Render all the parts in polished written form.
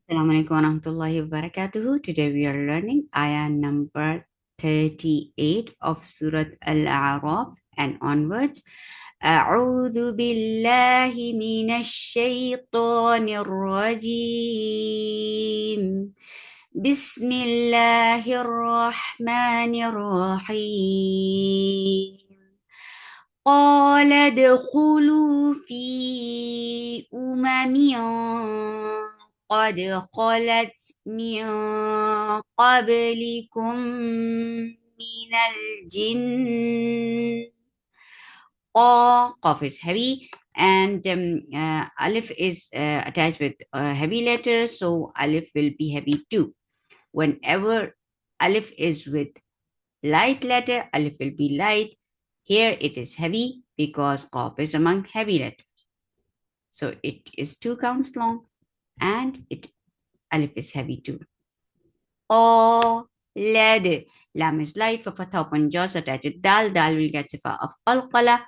Assalamu alaikum wa rahmatullahi wa barakatuhu. Today we are learning ayah number 38 of Surah Al-A'raf and onwards. أعوذ بالله من الشيطان الرجيم بسم الله الرحمن الرحيم قال ادخلوا في قد خلت من قبلكم من الجن. Qaf is heavy and Alif is attached with a heavy letter, so Alif will be heavy too. Whenever Alif is with light letter, Alif will be light. Here it is heavy because Qaf is among heavy letters. So it is 2 counts long and Alif is heavy too. Led. Lam is light for fatha upon jaws attached with dal. Dal will get sifa of qalqala.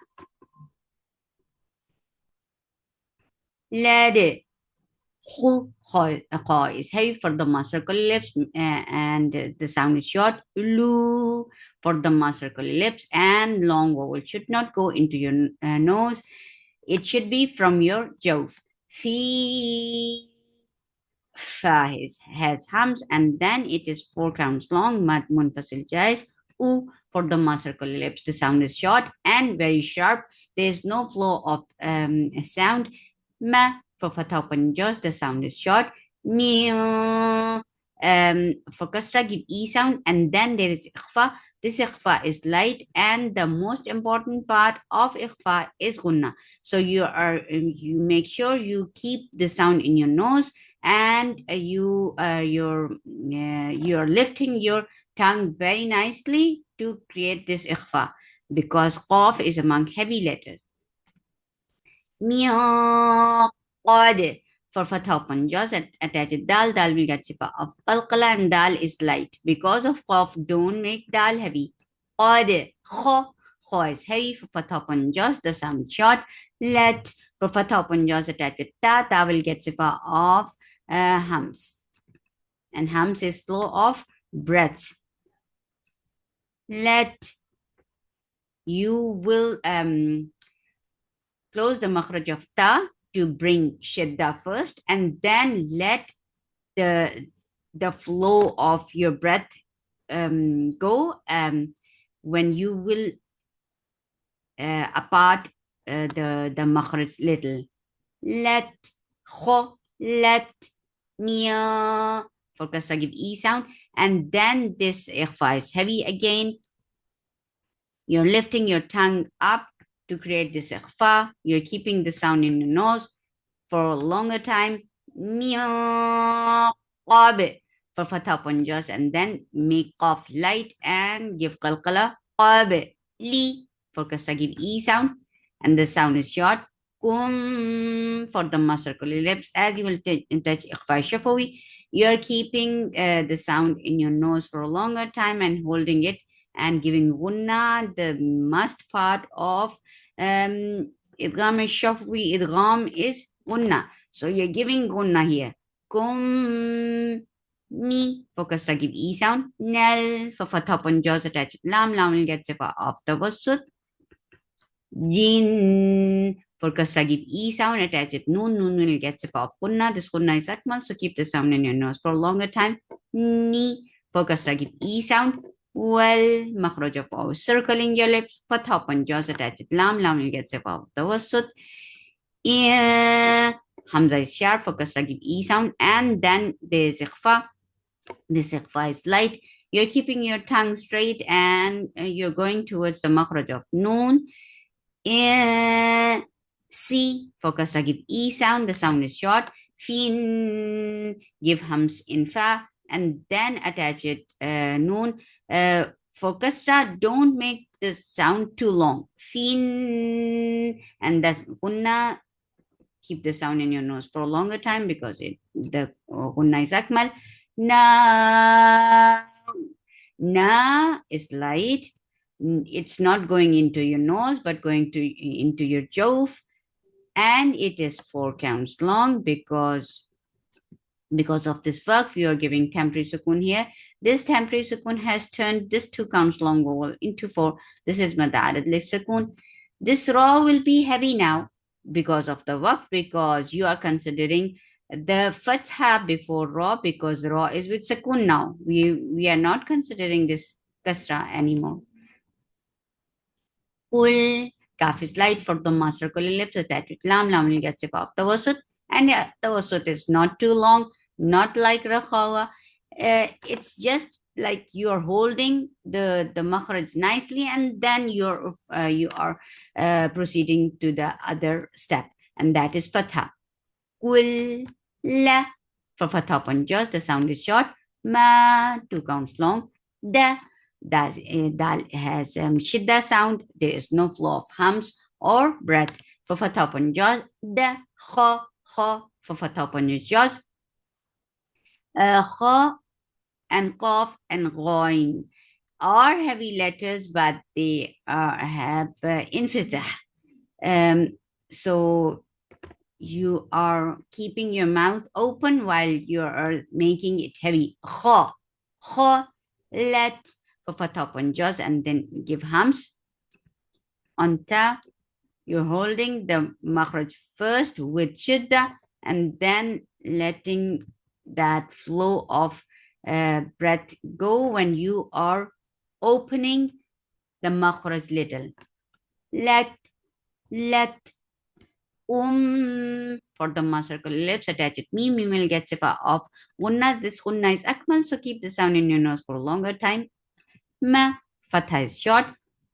Led. Kha is heavy for the circle lips and the sound is short. Lu for the circle lips and long vowel should not go into your nose. It should be from your jaw. Fi. Fa has hums and then it is 4 counts long. Mad munfasil jais. U for the circle lips. The sound is short and very sharp. There is no flow of sound. Ma for fatha open jaws. The sound is short. Meow. For kasra give e sound and then there is ikhfa. This ikhfa is light and the most important part of ikhfa is gunna. So you make sure you keep the sound in your nose and you're lifting your tongue very nicely to create this ikhfa because qaf is among heavy letters. Qad for fatha upon jaws attached dal. Dal will get sifa of qalqala and dal is light because of qaf. Don't make dal heavy. Qad kha is heavy for fatha upon jaws. The sound short. Let for fatha upon jaws attached with ta. Ta will get sifa of hums and hums is flow of breath. Let you will close the makhraj of ta to bring shidda first and then let the flow of your breath go when you will apart the makhraj little. Let kho let mia for kasra give e sound and then this ikhfa is heavy again. You're lifting your tongue up to create this ikhfa. You're keeping the sound in your nose for a longer time. Mia for fatha upon jaws and then make qaf light and give qalqala. Qab li for kasra give e sound and the sound is short. Kum for the circle lips as you will touch ikhfa shafawi. You're keeping the sound in your nose for a longer time and holding it and giving gunna, the must part of idgham shafawi. Idgham is gunna. So you're giving gunna here. Kum mi for kasra give e sound. Nal for fatha upon jaws attached lam. Lam will get sifa of tawassut. Jin for kasra give e sound attached with noon. Noon will get sifa of gunna. This gunna is akmal, so keep the sound in your nose for a longer time. Ni for kasra give e sound. Well, makhraj of our circling your lips. Fatha upon jaws attached with lam. Lam will get sifa of tawassut. Hamza is sharp for kasra give e sound and then there is ikhfa. This ikhfa is light. You're keeping your tongue straight and you're going towards the makhraj of noon. C for kasra give e sound. The sound is short. Fin give hums in fa and then attach it noon. For kasra, don't make the sound too long. Fin and that's gunna. Keep the sound in your nose for a longer time because the gunna is akmal. Na is light. It's not going into your nose but going into your jaw and it is 4 counts long because Because of this work, we are giving temporary sukun here. This temporary sukun has turned this 2 counts long vowel into 4. This is mad added li sukun. This ra will be heavy now because of the work, because you are considering the fatha before ra, because ra is with sukun now. We are not considering this kasra anymore. Kul, kaf is light for the master kul ellipse attached with lam. Lam will get sifa of tawassut. And yeah, tawassut is not too long, not like rakhawa. It's just like you're holding the makhraj nicely, and then you are proceeding to the other step, and that is fatha. Kul, la. For fatha upon jaws, the sound is short. Ma, 2 counts long. Da, dal has shidda sound. There is no flow of hums or breath. For fatha upon jaws, da, kha, kha. For fatha upon your jaws, kha and qaf and ghain are heavy letters, but they have infitah. So you are keeping your mouth open while you are making it heavy. Kha, kha, let, for fatha upon jaws, and then give hums. On ta, you're holding the makhraj first with shidda, and then letting that flow of breath go when you are opening the makhraj little. Let, for the circle lips attach it. Meme will get sifa of gunna. This gunna is akmal, so keep the sound in your nose for a longer time. Ma, fatha is short.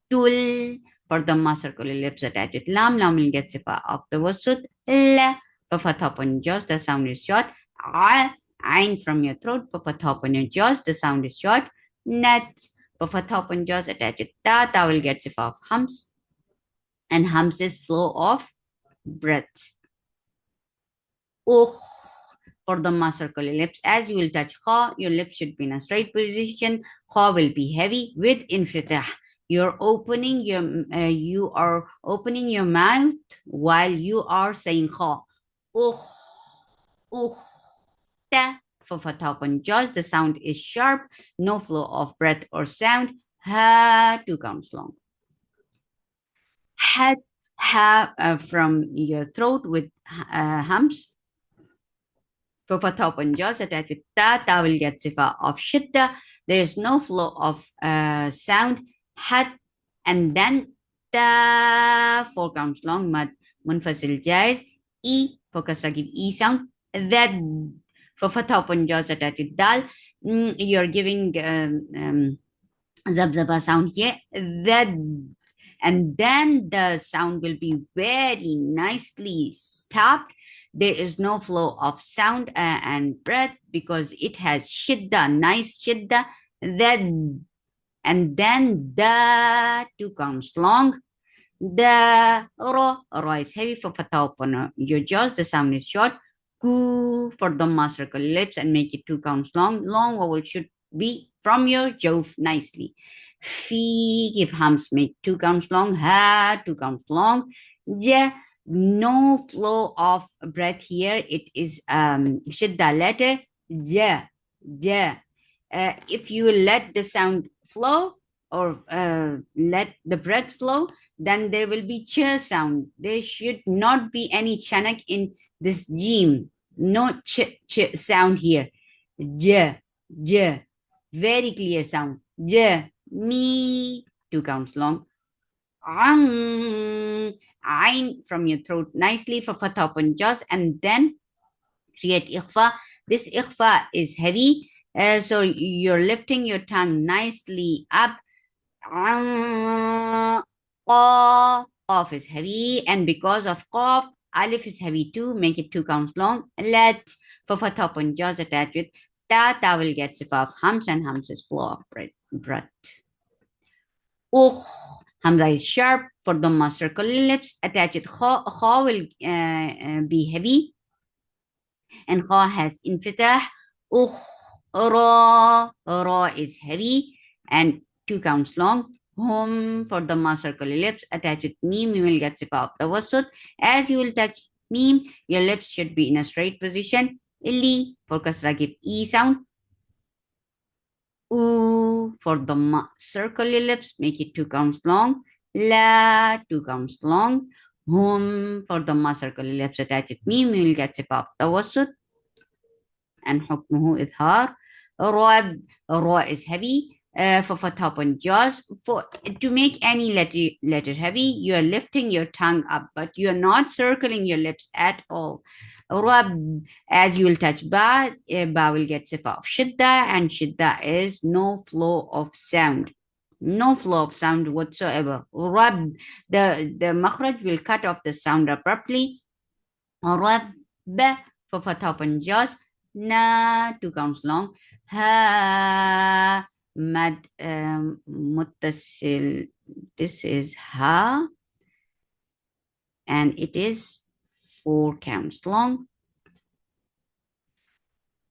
Tul, for the circle lips attach it. Lam, lam will get sifa of the wasut. La, for fatha upon jaws, the sound is short. A, ain from your throat, for fatha upon your jaws, the sound is short. Nat, for fatha upon jaws, attach it. Ta will get sifa of hums. And hums is flow of breath. Oh, for the circle lips, as you will touch kha, your lips should be in a straight position. Kha will be heavy with infitah. You are opening your mouth while you are saying kha. Oh, oh, ta. For fatha upon jaws, the sound is sharp, no flow of breath or sound. Ha, 2 counts long. Had from your throat with hums. For fatha upon jaws attached with ta will get sifa of shidda. There is no flow of sound. Had, and then ta, 4 counts long. Mad munfasil jais. E, for kasra give e sound. That, for fatha upon jaws attached with dal. You're giving zabzaba sound here. That, and then the sound will be very nicely stopped. There is no flow of sound and breath because it has shidda, nice shidda. Then, and then the 2 counts long. The ra is heavy for fatha upon your jaws. The sound is short. Ku, for dhamma circle lips and make it 2 counts long. Long vowel should be from your jaw nicely. Fi, give hums, make 2 counts long. Ha, 2 counts long. Ja, no flow of breath here. It is shidda letter. Ja, ja. If you let the sound flow or let the breath flow, then there will be ch sound. There should not be any chanak in this jim. No ch sound here. J, j. Very clear sound. J, me, 2 counts long. Ang, ain from your throat nicely for fatha upon jaws, and then create ikhfa. This ikhfa is heavy, so you're lifting your tongue nicely up. Qaf is heavy, and because of qaf, alif is heavy too. Make it 2 counts long. Let, for fatha upon jaws attached with ta will get sifa of hums, and hums is flow of breath. Hamza is sharp for dhamma circle lips. Attach it. Kha will be heavy, and kha has infitah. Ra is heavy and 2 counts long. Hum, for dhamma circle lips. Attach it. Meme, you will get sifa of tawassut. As you will touch meme, your lips should be in a straight position. Li for kasra, give E sound. U for dhamma, circle your lips, make it 2 counts long. La, 2 counts long. Hum for dhamma, circle your lips, attach it meme, you will get sifa of tawassut. And حكمه إظهار. رعب, ra is heavy. For fatha upon jaws, for to make any letter heavy, you are lifting your tongue up, but you are not circling your lips at all. Rab, as you will touch ba, ba will get sifa of shidda, and shidda is no flow of sound. No flow of sound whatsoever. Rab, the makhraj will cut off the sound abruptly. Rab, for fatha upon jaws, na, 2 counts long. Ha, mad, muttasil. This is ha, and it is 4 counts long.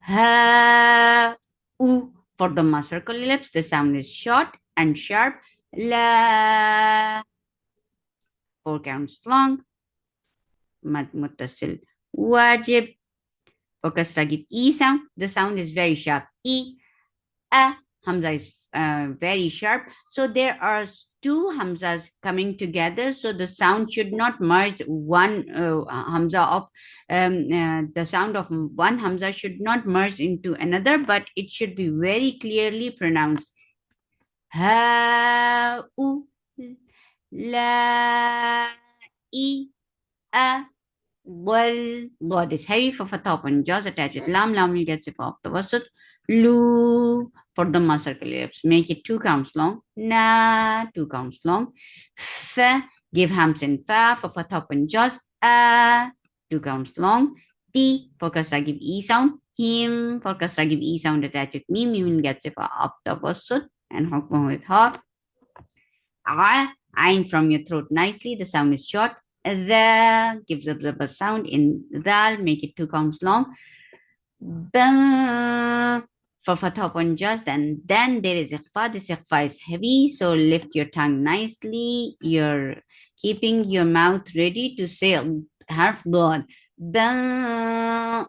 Ha, u for the circle lips, the sound is short and sharp. La, 4 counts long. Mad muttasil. Wajib for kasra, give E sound. The sound is very sharp. E. Hamza is very sharp. So there are two Hamzas coming together. So the sound should not merge one Hamza of the sound of one Hamza should not merge into another, but it should be very clearly pronounced. Ha, u, la, I, a. Well, God is heavy for fatha upon jaws, attach with lam, lam will get sifa of tawassut. Lu for the circle lips, make it 2 counts long. Na, 2 counts long. Fa, give hams in fa for fatha upon jaws. 2 counts long. Ti for kasra, give E sound. Him for kasra, give E sound, attach with mim, you will get sifa of tawassut. And hukmuhu with ha. Ayn from your throat nicely, the sound is short. The gives up the sound in dal, make it 2 counts long. Ba, for fatha upon just, and then there is ikhfa. This ikhfa is heavy, so lift your tongue nicely. You're keeping your mouth ready to say harf dad. Ba,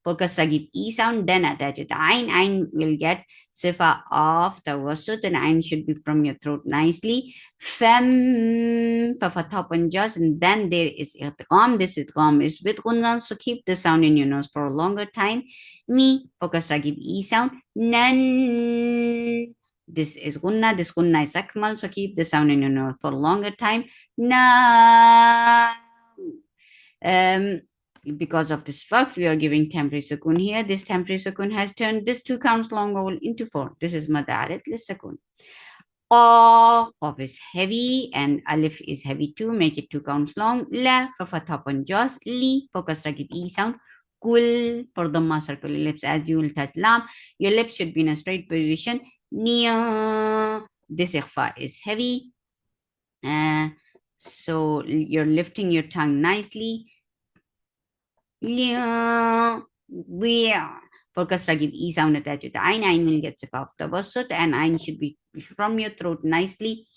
for kasra, give E sound, then attach it. Ayn will get sifa of tawassut, and ayn should be from your throat nicely. Fem, for fatha upon jaws, and then there is idgham. This idgham is with gunna, so keep the sound in your nose for a longer time. Mi, for kasra, give E sound. Nan, this is gunna. This gunna is akmal, so keep the sound in your nose for a longer time. Na. Because of this work, we are giving temporary sukun here. This temporary sukun has turned this 2 counts long vowel into 4. This is madarit lis sukun. Qaf is heavy and alif is heavy too. Make it 2 counts long. La for fatha upon jaws. Li for kasra, give E sound. Kul for dhamma, circle lips as you will touch lam. Your lips should be in a straight position. Nia, this ikhfa is heavy. So you're lifting your tongue nicely. For kasra, give E sound attached with ayn. Ayn will get sifa of tawassut, and ayn should be from your throat nicely.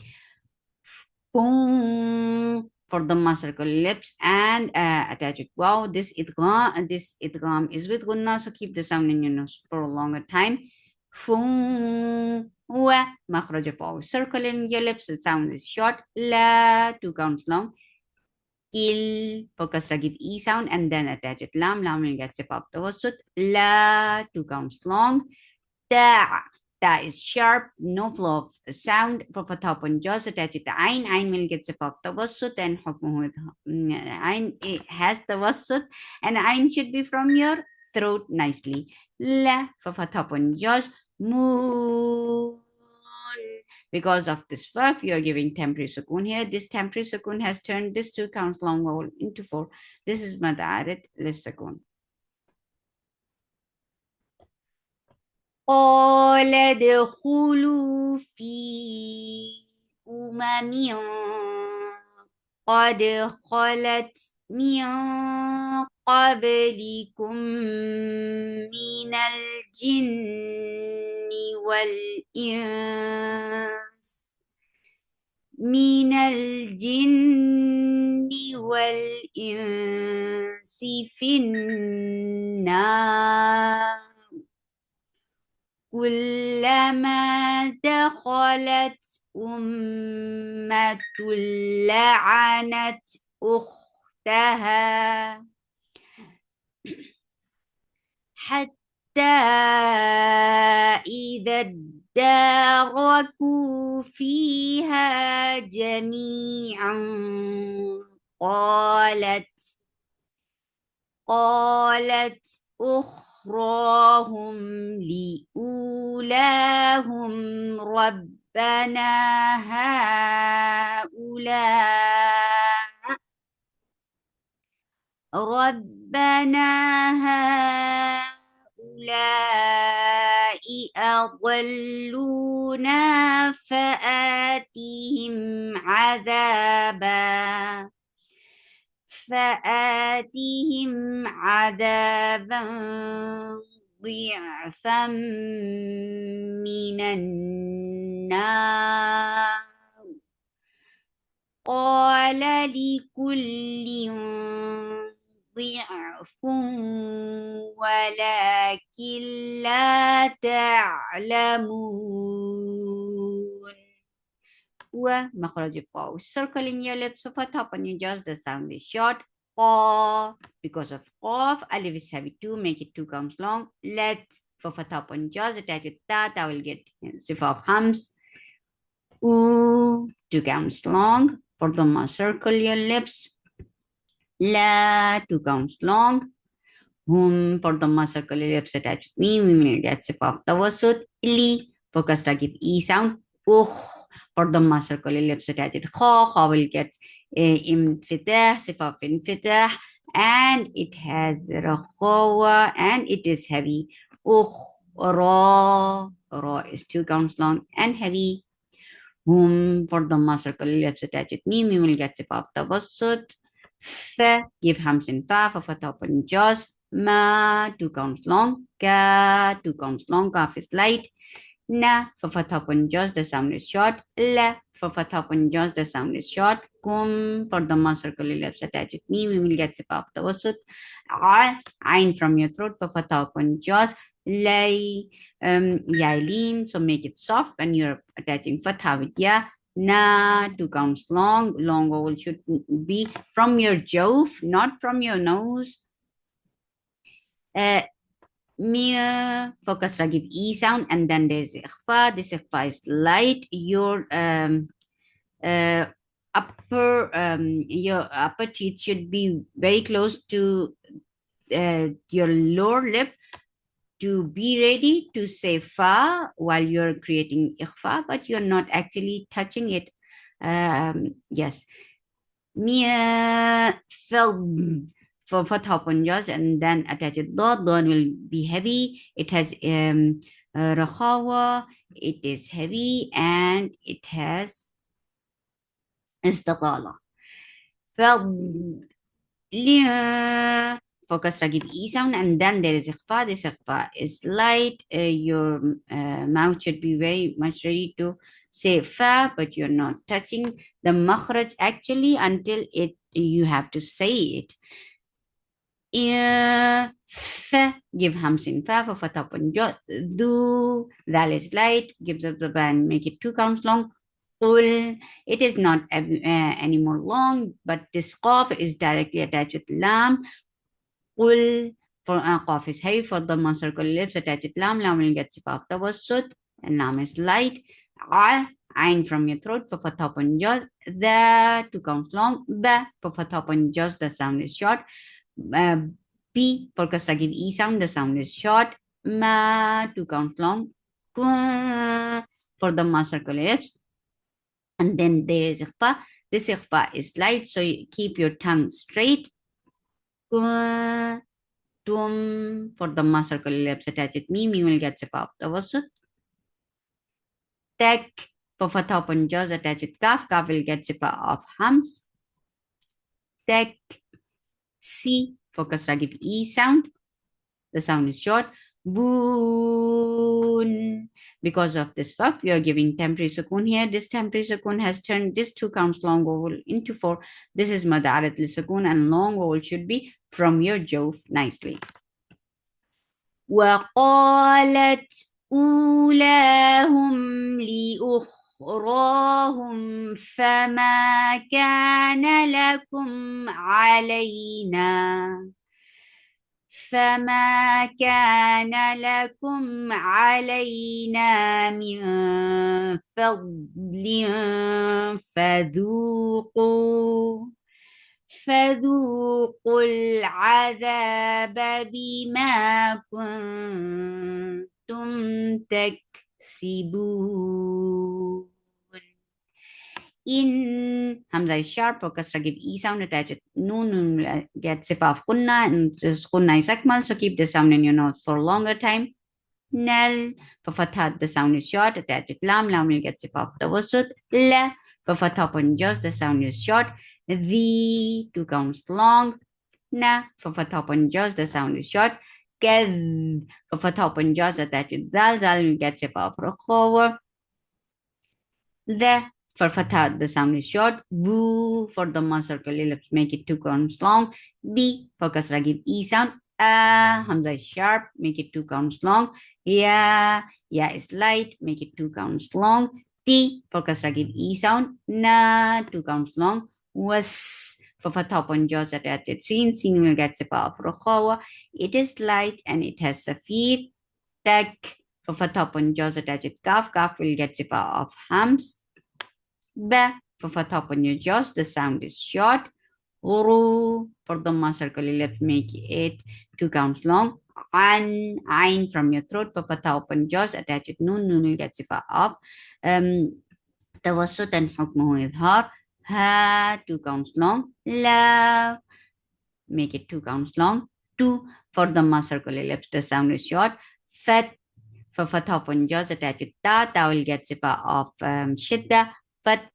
Boom, for the circle lips and attach with wow. This idgham is with gunna, so keep the sound in your nose for a longer time. Fum, wa, makhraj of wow. Circle in your lips, the sound is short. La, 2 counts long. Il, for kasra, give E sound, and then attach it lam. Lam will get sifa of tawassut. La, 2 counts long. Ta, ta is sharp, no flow of sound. For fatha upon jaws, attach it to ayn. Ayn will get sifa of tawassut, and hukmuhu ayn, it has tawassut, and ayn should be from your throat nicely. La, for fatha upon jaws. Moon. Because of this verb, you are giving temporary sukun here. This temporary sukun has turned this 2 counts long vowel into 4. This is madarit lis sukun. قال ادخلوا في قد خلت من قبلكم من الجن والإنس في النار كلما دخلت أمة لعنت أختها حتى إذا اداركوا فيها جميعا قالت أخراهم لأولاهم ربنا هؤلاء أضلونا فآتهم عذابا ضعفا من النار قال لكل ضعف ولكن لا تعلمون. ومخرج القاف. Circle in your lips of a top on your jaws. The sound is short. Qaf. Because of qaf, alif is heavy too. Make it 2 counts long. Let for top on jaws. Attach with that. I will get sifa of hums. Ooh, 2 counts long. For the circle your lips. La, 2 counts long. Hum, for the circle your lips. Attach with me. We will get sifa of tawasut. Li, focus to give E sound. For the circle lips attached kha will get infitah, sifa of infitah, and it has rakhawa and it is heavy. Ra is 2 counts long and heavy. Hum, for the circle lips attached mim, we will get sifa of tawassut. Fa, give hams in fa for fatha open jaws. Ma, 2 counts long. Ka, 2 counts long. Kaf is light. Na, for fatha open jaws, the sound is short. La, for fatha open jaws, the sound is short. Kum, for the circle lips attached with me, we will get sifa of tawassut. Ain from your throat for fatha open jaws. Lay, yailin, so make it soft when you're attaching fatha with ya. Na, 2 counts long. Long vowel should be from your jaw, not from your nose. Mia, focus to give E sound, and then there's ikhfa. This ikhfa is light. Your upper teeth should be very close to your lower lip to be ready to say fa while you're creating ikhfa, but you're not actually touching it. Yes. Mia felt for top on jaws, and then attach it. Dot will be heavy. It has rakhawa. It is heavy and it has istiqala. Felt focus to give E sound, and then there is ikhfa. This ikhfa is light. Your mouth should be very much ready to say fa, but you're not touching the makhraj actually until you have to say it. Fa, give hams in fa for fatha open jaw. Du, dal is light, gives up the band, make it 2 counts long. Qul, it is not any more long, but this qaf is directly attached with lam. Qul, for qaf is heavy, for the circle lips attached with lam. Lam will get sifa of tawassut, and lam is light. Ain from your throat for fatha open jaws. The 2 counts long. Ba, for fatha open jaws, the sound is short. B, for kasra give E sound, the sound is short. Ma, 2 counts long. Kwa, for the circle lips. And then there is ikhfa. This ikhfa is light, so you keep your tongue straight. Kwa, tum, for the circle lips attached with me, will get sifa of tawassut. Tek, for fatha open jaws attached with kaf, kaf will get sifa of hams. Tek. C, for kasra give E sound. The sound is short. Boon. Because of this fuck, we are giving temporary sukoon here. This temporary sukoon has turned this 2 counts long vowel into 4. This is madarat li sukoon, and long vowel should be from your jaw nicely. وقالت أولاهم لأخراهم فما كان لكم علينا من فضل فذوقوا العذاب بما كنتم تكسبون. In Hamza is sharp, or kasra give E sound attached with Nun get sifa of kunna, and kunna is akmal, so keep the sound in your nose for a longer time. Nal, for fathat, the sound is short, attached with lam, lam will get sifa of tawassut. La, for fatha upon just, the sound is short. The, 2 counts long. Na, for fatha upon just, the sound is short. Kad, for fatha upon just, attached with dal, dal will get sifa of rakhawa. The, for fatha, the sound is short. Boo, for the circle ellipse, make it 2 counts long. B, for kasra, give E sound. Hamza is sharp, make it 2 counts long. Ya is light, make it 2 counts long. T, for kasra, give E sound. Na, 2 counts long. Was, for fatha upon jaws attached sin will get sifa of rakhawa. It is light and it has safir. Tak, for fatha upon jaws attached kaf, kaf will get sifa of hams. Ba, for fatha upon your jaws, the sound is short. Uru, for the circle ellipse, make it 2 counts long. An, ain from your throat, for fatha upon jaws attached with nun will get sifa of. Tawassut and hukmuhu idhar. Ha, 2 counts long. La, make it 2 counts long. 2, for the circle ellipse, the sound is short. Fat, for fatha upon jaws attached with ta, ta will get sifa of shidda. Fat,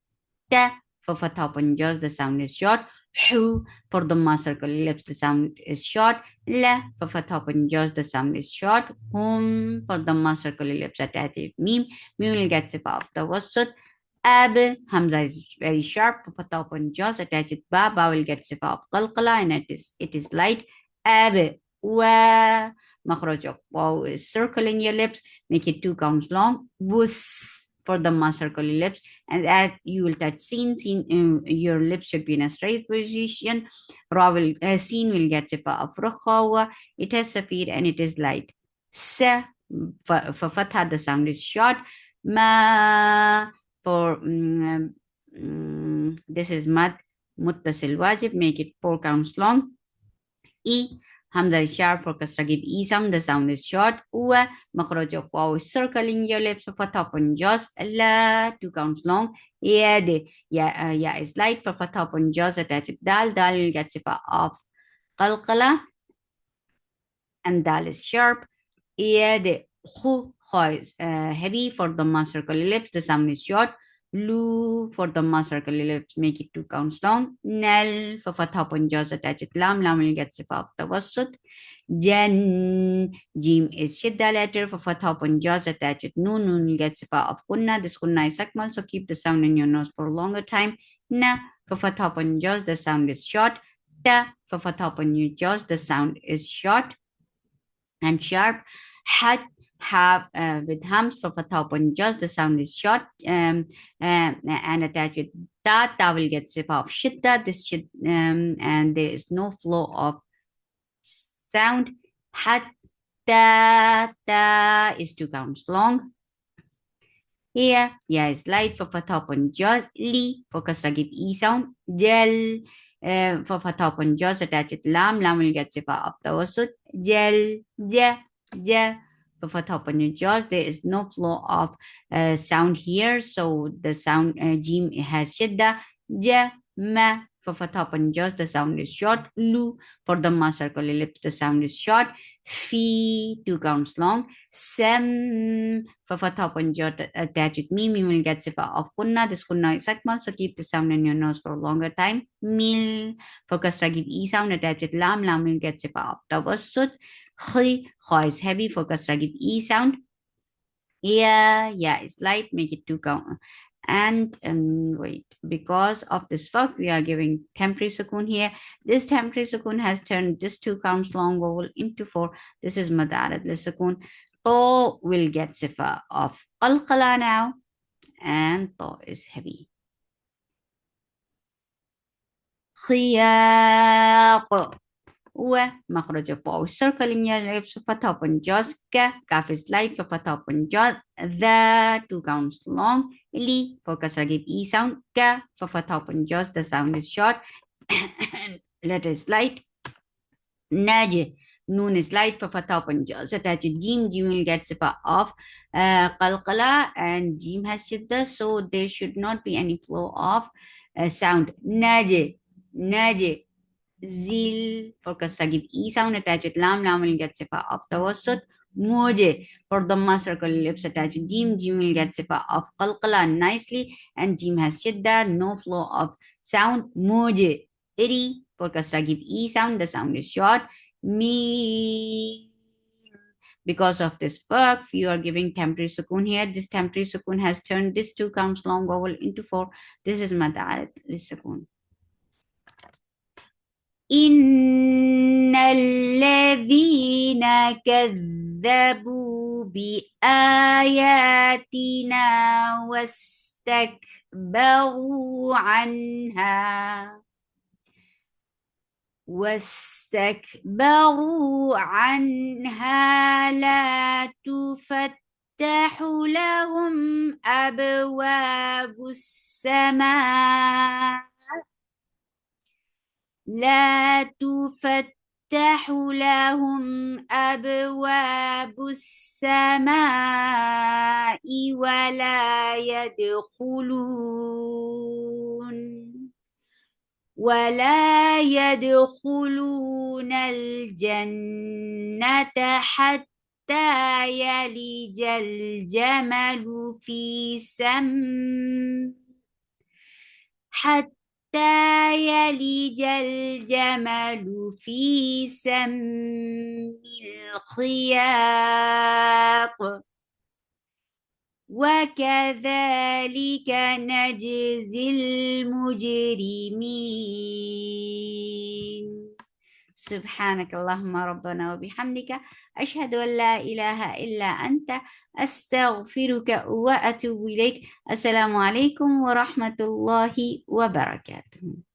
ta, for fatha upon jaws, the sound is short. Hu, for the circle ellipse, the sound is short. La, for fatha upon jaws, the sound is short. Hum, for the circle ellipse attached with mim, mim will get sifa of tawassut. Ab, Hamza is very sharp, for fatha upon jaws attached with ba, ba will get sifa of qalqala, and it is light. Ab, wa, makhraj of waw is circling your lips, make it 2 counts long. Bus, for the circle ellipse, and as you will touch sin, your lips should be in a straight position. Ra will, sin will get sifa of rakhawa, it has safir and it is light. Sa, for fatha, the sound is short. Ma, for this is mad muttasil wajib, make it 4 counts long. E, Hamza is sharp, for kasra give E sound, the sound is short. Wa, makhraj of waw is circling your lips, for fatha upon jaws. La, 2 counts long. Ya is light, for fatha upon jaws attached with dal, dal will get sifa of qalqala, and dal is sharp. Ya, khu is heavy, for the circle ellipse, the sound is short. Lu, for the circle ellipse, make it 2 counts long. Nal, for fatha upon jaws attached with lam, lam will get sifa of tawassut. Jan, jim is shidda letter, for fatha upon jaws attached with nun, nun will get sifa of kunna. This kunna is akmal, so keep the sound in your nose for a longer time. Na, for fatha upon jaws, the sound is short. Ta, for fatha upon your jaws, the sound is short and sharp. Hat, have with hams, for fatha upon jaws, the sound is short, and attached with ta, ta will get sifa of shidda, and there is no flow of sound. Hatta, ta is 2 counts long. Here, is light, for fatha upon jaws. Li, for kasra give E sound. Jal, for fatha upon jaws attached with lam, lam will get sifa of tawassut. Jal, ja, for fatha upon your jaws, there is no flow of sound here, so the sound jim has shidda. Ja, ma, for fatha upon jaws, the sound is short. Lu, for the circle ellipse, the sound is short. Fi, 2 counts long. Sem, for fatha upon jaws attached with mim, you will get sifa of kunna. This kunna is akmal, so keep the sound in your nose for a longer time. Mil, for kasra give E sound attached with lam, lam will get sifa of tawassut. Khi, kha is heavy, for kasra give E sound. Yeah, is light, make it 2 And wait, because of this fuck, we are giving temporary sukun here. This temporary sukun has turned this two counts long vowel into four. This is madarat sukun. To will get sifa of qalqala now, and to is heavy. Khiyaq. ومخرج الطاء circling your lips فتح open jaws كاف slide فتح open jaws the two counts long لي for kasra give e sound ك ففتح open jaws the sound is short and letter slide ناجي noon slide ففتح open jaws attach جيم will get sifa off قلقلة and جيم has shidda so there should not be any flow of sound ناجي Zil for kasra give e sound attached with lam, lam will get sifa of tawassut. Moje for dhamma circle lips attached with jim will get sifa of qalqala nicely, and jim has shidda, no flow of sound. Moje iri for kasra give e sound, the sound is short. Me because of this verb, you are giving temporary sukun here. This temporary sukun has turned this two counts long vowel into four. This is madarat lisukun. إن الذين كذبوا بآياتنا واستكبروا عنها لا تفتح لهم أبواب السماء لا تفتح لهم أبواب السماء ولا يدخلون الجنة حتى يلج الجمل في سم يلج الجمل في سم الخياط وكذلك نجزي المجرمين سبحانك اللهم ربنا وبحمدك أشهد أن لا إله إلا أنت أستغفرك وأتوب إليك السلام عليكم ورحمة الله وبركاته